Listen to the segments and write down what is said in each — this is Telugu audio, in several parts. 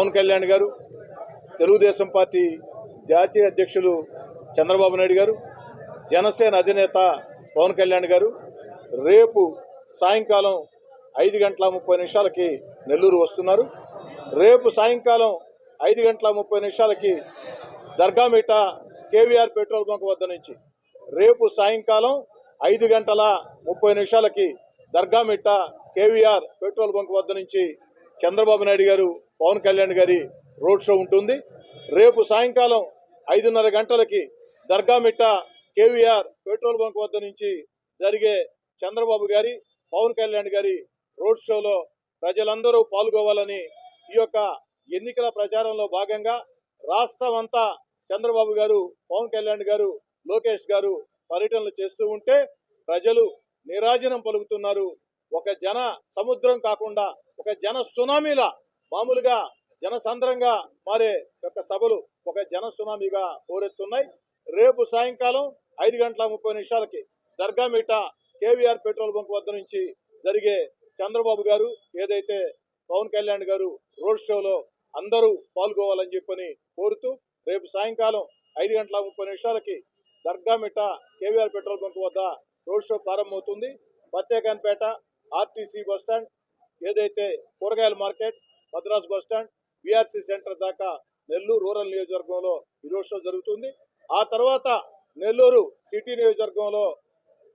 పవన్ కళ్యాణ్ గారు, తెలుగుదేశం పార్టీ జాతీయ అధ్యక్షులు చంద్రబాబు నాయుడు గారు, జనసేన అధినేత పవన్ కళ్యాణ్ గారు రేపు సాయంకాలం 5:30 నెల్లూరు వస్తున్నారు. రేపు సాయంకాలం 5:30 దర్గామిట్ట కేవీఆర్ పెట్రోల్ బంక్ వద్ద నుంచి రేపు సాయంకాలం 5:30 దర్గామిట్ట కేవీఆర్ పెట్రోల్ బంక్ వద్ద నుంచి చంద్రబాబు నాయుడు గారు, పవన్ కళ్యాణ్ గారి రోడ్ షో ఉంటుంది. రేపు సాయంకాలం 5:30 దర్గామిట్ట కేవీఆర్ పెట్రోల్ బంక్ వద్ద నుంచి జరిగే చంద్రబాబు గారి, పవన్ కళ్యాణ్ గారి రోడ్ షోలో ప్రజలందరూ పాల్గొవాలని ఈ యొక్క ఎన్నికల ప్రచారంలో భాగంగా రాష్ట్రం అంతా చంద్రబాబు గారు, పవన్ కళ్యాణ్ గారు, లోకేష్ గారు పర్యటనలు చేస్తూ ఉంటే ప్రజలు నీరాజనం పలుకుతున్నారు. ఒక జన సముద్రం కాకుండా ఒక జన సునామీలా మామూలుగా జనసంద్రంగా మారే యొక్క సభలు ఒక జన సునామీగా పోరెత్తున్నాయి. రేపు సాయంకాలం 5:30 దర్గామిట్ట కేవీఆర్ పెట్రోల్ బంక్ వద్ద నుంచి జరిగే చంద్రబాబు గారు, ఏదైతే పవన్ కళ్యాణ్ గారు రోడ్ షోలో అందరూ పాల్గొవాలని చెప్పని కోరుతూ రేపు సాయంకాలం 5:30 దర్గామిట్ట కేవీఆర్ పెట్రోల్ బంక్ వద్ద రోడ్ షో ప్రారంభమవుతుంది. ప్రత్యేకంపేట, ఆర్టీసీ బస్టాండ్, ఏదైతే కూరగాయల market, Madras bus stand, BRC centre దాకా నెల్లూరు రూరల్ నియోజకవర్గంలో ఈ రోడ్ షో జరుగుతుంది. ఆ తర్వాత నెల్లూరు సిటీ నియోజకవర్గంలో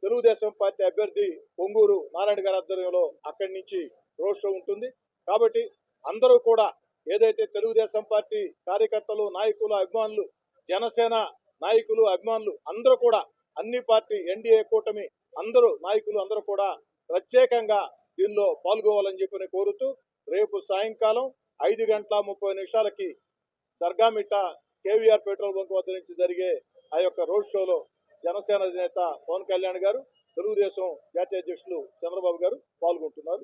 తెలుగుదేశం పార్టీ అభ్యర్థి పొంగూరు నారాయణ గారి ఆధ్వర్యంలో అక్కడి నుంచి రోడ్ షో ఉంటుంది. కాబట్టి అందరూ కూడా ఏదైతే తెలుగుదేశం పార్టీ కార్యకర్తలు, నాయకులు, అభిమానులు, జనసేన నాయకులు, అభిమానులు అందరూ కూడా అన్ని పార్టీ ఎన్డీఏ కూటమి అందరూ నాయకులు అందరూ కూడా ప్రత్యేకంగా దీనిలో పాల్గొవాలని చెప్పని కోరుతూ రేపు సాయంకాలం 5:30 దర్గామిట్ట కేవీఆర్ పెట్రోల్ బంక్ వద్ద నుంచి జరిగే ఆ యొక్క రోడ్ షోలో జనసేన అధినేత పవన్ కళ్యాణ్ గారు, తెలుగుదేశం జాతీయ అధ్యక్షులు చంద్రబాబు గారు పాల్గొంటున్నారు.